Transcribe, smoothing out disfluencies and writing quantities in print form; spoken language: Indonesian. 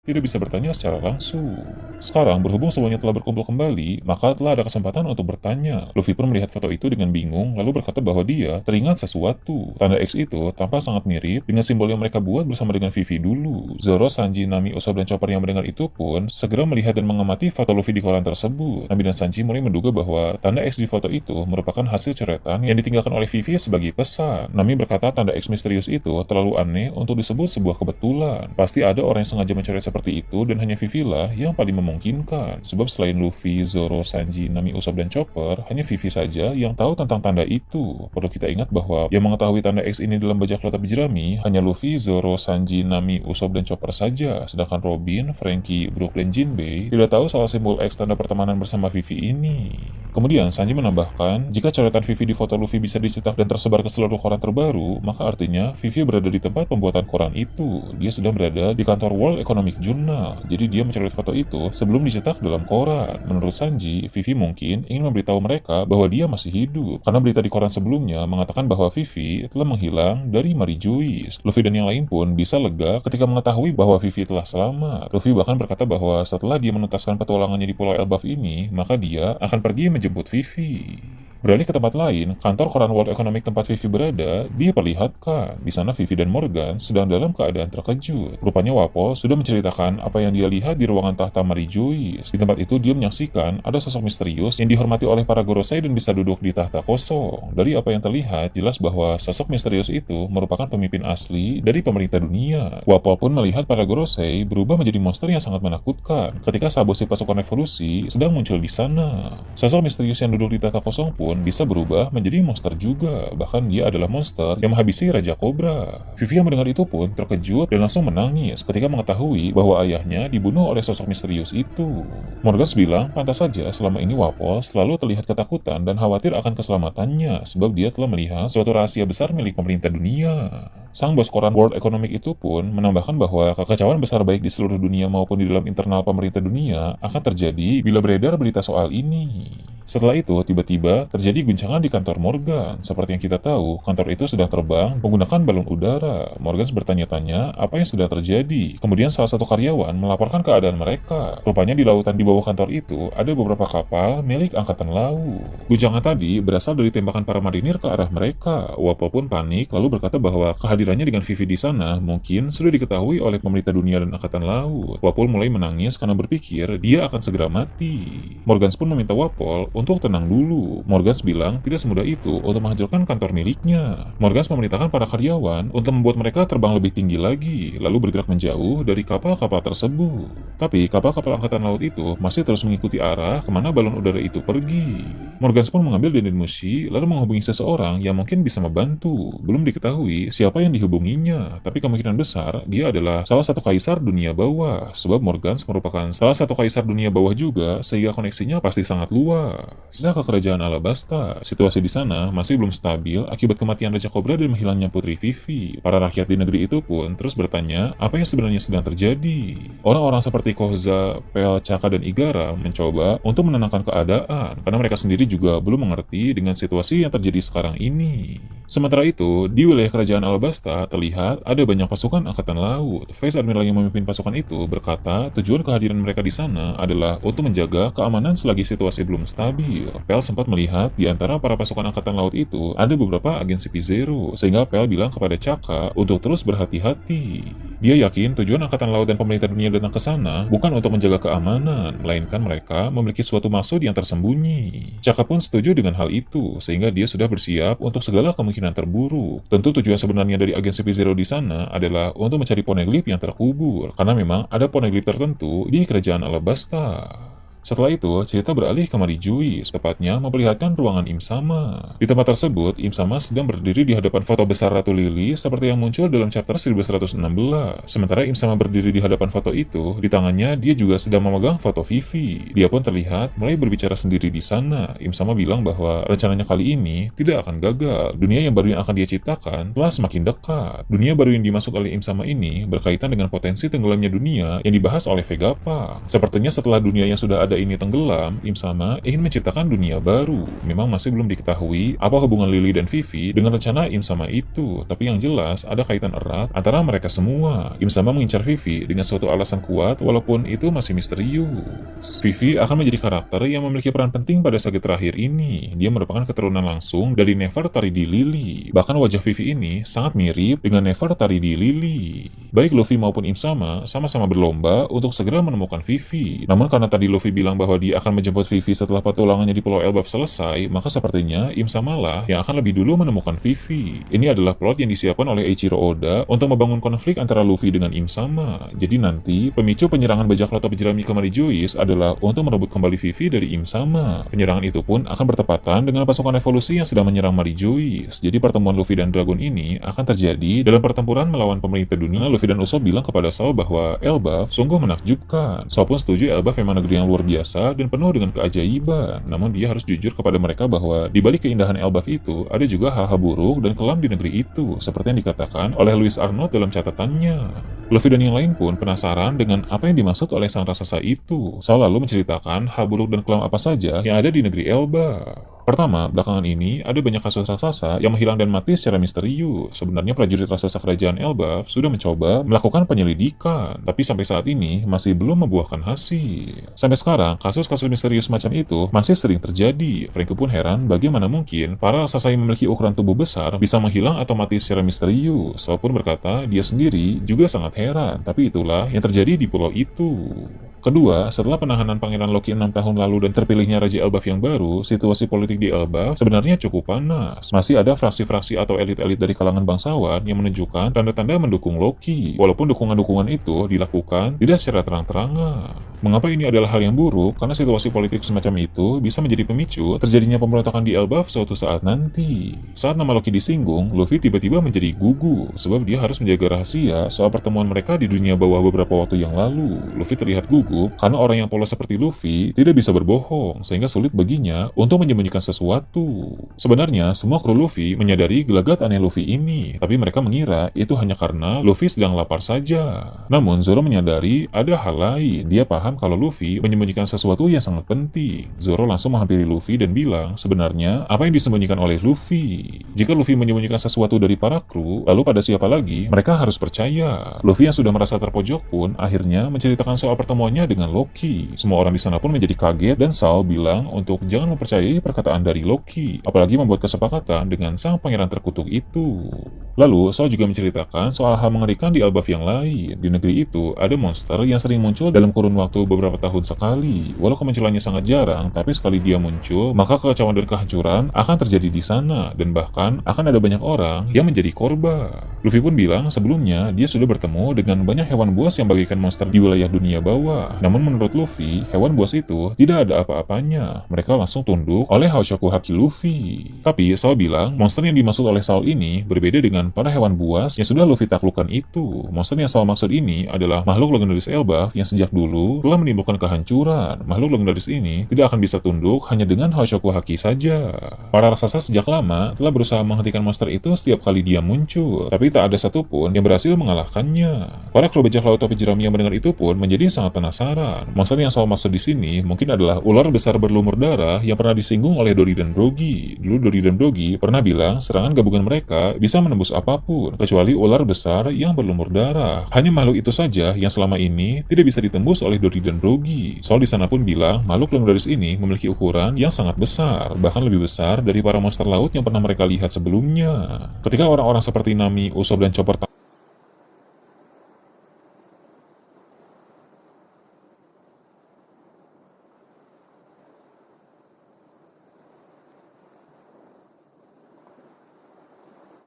tidak bisa bertanya secara langsung. Sekarang, berhubung semuanya telah berkumpul kembali, maka telah ada kesempatan untuk bertanya. Luffy pun melihat foto itu dengan bingung, lalu berkata bahwa dia teringat sesuatu. Tanda X itu tampak sangat mirip dengan simbol yang mereka buat bersama dengan Vivi dulu. Zoro, Sanji, Nami, Usopp, dan Chopper yang mendengar itu pun segera melihat dan mengamati foto Luffy di koran tersebut. Nami dan Sanji mulai menduga bahwa tanda X di foto itu merupakan hasil coretan yang ditinggalkan oleh Vivi sebagai pesan. Nami berkata tanda X misterius itu terlalu aneh untuk disebut sebuah kebetulan. Pasti ada orang yang sengaja mencoret seperti itu dan hanya Vivi lah yang paling memungkinkan. Sebab selain Luffy, Zoro, Sanji, Nami, Usopp, dan Chopper, hanya Vivi saja yang tahu tentang tanda itu. Perlu kita ingat bahwa yang mengetahui tanda X ini dalam bajak laut api jerami hanya Luffy, Zoro, Sanji, Nami, Usopp, dan Chopper saja. Sedangkan Robin, Franky, Brook, dan Jinbei tidak tahu soal simbol X tanda pertemanan bersama Vivi ini. Kemudian Sanji menambahkan, jika coretan Vivi di foto Luffy bisa dicetak dan tersebar ke seluruh koran terbaru, maka artinya Vivi berada di tempat pembuatan koran itu. Dia sedang berada di kantor World Economic Journal, jadi dia mencoret foto itu sebelum dicetak dalam koran. Menurut Sanji, Vivi mungkin ingin memberitahu mereka bahwa dia masih hidup, karena berita di koran sebelumnya mengatakan bahwa Vivi telah menghilang dari Marijois. Luffy dan yang lain pun bisa lega ketika mengetahui bahwa Vivi telah selamat. Luffy bahkan berkata bahwa setelah dia menuntaskan petualangannya di Pulau Elbaf ini, maka dia akan pergi menjemput Vivi. Beralih ke tempat lain, kantor koran World Economic tempat Vivi berada diperlihatkan. Di sana Vivi dan Morgan sedang dalam keadaan terkejut. Rupanya Wapol sudah menceritakan apa yang dia lihat di ruangan tahta Marijois. Di tempat itu dia menyaksikan ada sosok misterius yang dihormati oleh para Gorosei dan bisa duduk di tahta kosong. Dari apa yang terlihat, jelas bahwa sosok misterius itu merupakan pemimpin asli dari pemerintah dunia. Wapol pun melihat para Gorosei berubah menjadi monster yang sangat menakutkan ketika Sabosi pasukan revolusi sedang muncul di sana. Sosok misterius yang duduk di tahta kosong pun bisa berubah menjadi monster juga, bahkan dia adalah monster yang menghabisi Raja Cobra. Vivi yang mendengar itu pun terkejut dan langsung menangis ketika mengetahui bahwa ayahnya dibunuh oleh sosok misterius itu. Morgan bilang pantas saja selama ini Wapol selalu terlihat ketakutan dan khawatir akan keselamatannya sebab dia telah melihat suatu rahasia besar milik pemerintah dunia. Sang bos koran World Economic itu pun menambahkan bahwa kekacauan besar baik di seluruh dunia maupun di dalam internal pemerintah dunia akan terjadi bila beredar berita soal ini. Setelah itu, tiba-tiba terjadi guncangan di kantor Morgan. Seperti yang kita tahu, kantor itu sedang terbang menggunakan balon udara. Morgan bertanya-tanya apa yang sedang terjadi. Kemudian salah satu karyawan melaporkan keadaan mereka. Rupanya di lautan di bawah kantor itu ada beberapa kapal milik angkatan laut. Guncangan tadi berasal dari tembakan para marinir ke arah mereka. Wapol pun panik lalu berkata bahwa kehadirannya dengan Vivi di sana mungkin sudah diketahui oleh pemerintah dunia dan angkatan laut. Wapol mulai menangis karena berpikir dia akan segera mati. Morgan pun meminta Wapol untuk tenang dulu. Morgan bilang tidak semudah itu untuk menghancurkan kantor miliknya. Morgan memerintahkan para karyawan untuk membuat mereka terbang lebih tinggi lagi, lalu bergerak menjauh dari kapal-kapal tersebut. Tapi kapal-kapal angkatan laut itu masih terus mengikuti arah kemana balon udara itu pergi. Morgan pun mengambil Dendenmushi lalu menghubungi seseorang yang mungkin bisa membantu. Belum diketahui siapa yang dihubunginya, tapi kemungkinan besar dia adalah salah satu kaisar dunia bawah, sebab Morgan merupakan salah satu kaisar dunia bawah juga, sehingga koneksinya pasti sangat luas. Nah, ke kerajaan Alabasta, situasi di sana masih belum stabil akibat kematian Raja Cobra dan menghilangnya Putri Vivi. Para rakyat di negeri itu pun terus bertanya apa yang sebenarnya sedang terjadi. Orang-orang seperti Koza, Pel, Chaka, dan Igara mencoba untuk menenangkan keadaan karena mereka sendiri juga belum mengerti dengan situasi yang terjadi sekarang ini. Sementara itu, di wilayah kerajaan Alabasta terlihat ada banyak pasukan angkatan laut. Vice Admiral yang memimpin pasukan itu berkata tujuan kehadiran mereka di sana adalah untuk menjaga keamanan selagi situasi belum stabil. Pel sempat melihat di antara para pasukan angkatan laut itu ada beberapa agen CP0, sehingga Pel bilang kepada Chaka untuk terus berhati-hati. Dia yakin tujuan angkatan laut dan pemerintah dunia datang ke sana bukan untuk menjaga keamanan, melainkan mereka memiliki suatu maksud yang tersembunyi. Chaka pun setuju dengan hal itu, sehingga dia sudah bersiap untuk segala kemungkinan terburuk. Tentu tujuan sebenarnya dari agen CP0 di sana adalah untuk mencari poneglyph yang terkubur, karena memang ada poneglyph tertentu di kerajaan Alabasta. Setelah itu, cerita beralih ke Marijois, tepatnya memperlihatkan ruangan Im Sama. Di tempat tersebut, Im Sama sedang berdiri di hadapan foto besar Ratu Lily seperti yang muncul dalam chapter 1116. Sementara Im Sama berdiri di hadapan foto itu, di tangannya dia juga sedang memegang foto Vivi. Dia pun terlihat mulai berbicara sendiri di sana. Im Sama bilang bahwa rencananya kali ini tidak akan gagal. Dunia yang baru yang akan dia ciptakan telah semakin dekat. Dunia baru yang dimasuk oleh Im Sama ini berkaitan dengan potensi tenggelamnya dunia yang dibahas oleh Vegapunk. Sepertinya setelah dunia yang sudah ada ini tenggelam, Im Sama ingin menciptakan dunia baru. Memang masih belum diketahui apa hubungan Lily dan Vivi dengan rencana Im Sama itu, tapi yang jelas ada kaitan erat antara mereka semua. Im Sama mengincar Vivi dengan suatu alasan kuat walaupun itu masih misterius. Vivi akan menjadi karakter yang memiliki peran penting pada saga terakhir ini. Dia merupakan keturunan langsung dari Nefertari Lily. Bahkan wajah Vivi ini sangat mirip dengan Nefertari Lily. Baik Luffy maupun Im Sama sama-sama berlomba untuk segera menemukan Vivi. Namun karena tadi Luffy bilang bahwa dia akan menjemput Vivi setelah petualangannya di Pulau Elbaf selesai, maka sepertinya Im Sama lah yang akan lebih dulu menemukan Vivi. Ini adalah plot yang disiapkan oleh Eiichiro Oda untuk membangun konflik antara Luffy dengan Im Sama. Jadi nanti pemicu penyerangan bajak laut topi jerami ke Marijois adalah untuk merebut kembali Vivi dari Im Sama. Penyerangan itu pun akan bertepatan dengan pasukan revolusi yang sedang menyerang Marijois. Jadi pertemuan Luffy dan Dragon ini akan terjadi dalam pertempuran melawan pemerintah dunia. Luffy dan Usopp bilang kepada Shaw bahwa Elbaf sungguh menakjubkan. Shaw pun setuju Elbaf memang negeri yang luar biasa dan penuh dengan keajaiban. Namun dia harus jujur kepada mereka bahwa di balik keindahan Elbaf itu ada juga hal-hal buruk dan kelam di negeri itu, seperti yang dikatakan oleh Louis Arnold dalam catatannya. Luffy dan yang lain pun penasaran dengan apa yang dimaksud oleh sang raksasa itu. Shaw lalu menceritakan hal buruk dan kelam apa saja yang ada di negeri Elbaf. Pertama, belakangan ini ada banyak kasus raksasa yang menghilang dan mati secara misterius. Sebenarnya prajurit raksasa kerajaan Elbaf sudah mencoba melakukan penyelidikan, tapi sampai saat ini masih belum membuahkan hasil. Sampai sekarang, kasus-kasus misterius macam itu masih sering terjadi. Franky pun heran bagaimana mungkin para raksasa yang memiliki ukuran tubuh besar bisa menghilang atau mati secara misterius. Shaw pun berkata dia sendiri juga sangat heran, tapi itulah yang terjadi di pulau itu. Kedua, setelah penahanan Pangeran Loki 6 tahun lalu dan terpilihnya Raja Elbaf yang baru, situasi politik di Elbaf sebenarnya cukup panas. Masih ada fraksi-fraksi atau elit-elit dari kalangan bangsawan yang menunjukkan tanda-tanda mendukung Loki, walaupun dukungan-dukungan itu dilakukan tidak secara terang-terangan. Mengapa ini adalah hal yang buruk? Karena situasi politik semacam itu bisa menjadi pemicu terjadinya pemberontakan di Elbaf suatu saat nanti. Saat nama Loki disinggung, Luffy tiba-tiba menjadi gugup, sebab dia harus menjaga rahasia soal pertemuan mereka di dunia bawah beberapa waktu yang lalu. Luffy terlihat gugup karena orang yang polos seperti Luffy tidak bisa berbohong, sehingga sulit baginya untuk menyembunyikan sesuatu. Sebenarnya, semua kru Luffy menyadari gelagat aneh Luffy ini, tapi mereka mengira itu hanya karena Luffy sedang lapar saja. Namun, Zoro menyadari ada hal lain. Dia paham kalau Luffy menyembunyikan sesuatu yang sangat penting. Zoro langsung menghampiri Luffy dan bilang, sebenarnya apa yang disembunyikan oleh Luffy? Jika Luffy menyembunyikan sesuatu dari para kru, lalu pada siapa lagi mereka harus percaya? Luffy yang sudah merasa terpojok pun akhirnya menceritakan soal pertemuannya dengan Loki. Semua orang di sana pun menjadi kaget dan Shaw bilang untuk jangan mempercayai perkataan dari Loki, apalagi membuat kesepakatan dengan sang pangeran terkutuk itu. Lalu Shaw juga menceritakan soal hal mengerikan di Elbaf yang lain. Di negeri itu ada monster yang sering muncul dalam kurun waktu beberapa tahun sekali. Walau kemunculannya sangat jarang, tapi sekali dia muncul, maka kekacauan dan kehancuran akan terjadi di sana, dan bahkan akan ada banyak orang yang menjadi korban. Luffy pun bilang sebelumnya dia sudah bertemu dengan banyak hewan buas yang bagaikan monster di wilayah dunia bawah. Namun menurut Luffy, hewan buas itu tidak ada apa-apanya. Mereka langsung tunduk oleh Haoshoku Haki Luffy. Tapi Shaw bilang monster yang dimaksud oleh Shaw ini berbeda dengan para hewan buas yang sudah Luffy taklukkan itu. Monster yang Shaw maksud ini adalah makhluk legendaris Elbaf yang sejak dulu telah menimbulkan kehancuran. Makhluk legendaris ini tidak akan bisa tunduk hanya dengan Haoshoku Haki saja. Para raksasa sejak lama telah berusaha menghentikan monster itu setiap kali dia muncul, tapi tak ada satupun yang berhasil mengalahkannya. Para kru bajak laut topi jerami yang mendengar itu pun menjadi sangat penasaran. Monster yang Shaw maksud di sini mungkin adalah ular besar berlumur darah yang pernah disinggung oleh Dory dan Brogy. Dulu Dory dan Brogy pernah bilang serangan gabungan mereka bisa menembus apapun, kecuali ular besar yang berlumur darah. Hanya makhluk itu saja yang selama ini tidak bisa ditembus oleh Dory dan Brogy. Shaw di sana pun bilang makhluk legendaris ini memiliki ukuran yang sangat besar, bahkan lebih besar dari para monster laut yang pernah mereka lihat sebelumnya. Ketika orang-orang seperti Nami, Usopp, dan Chopper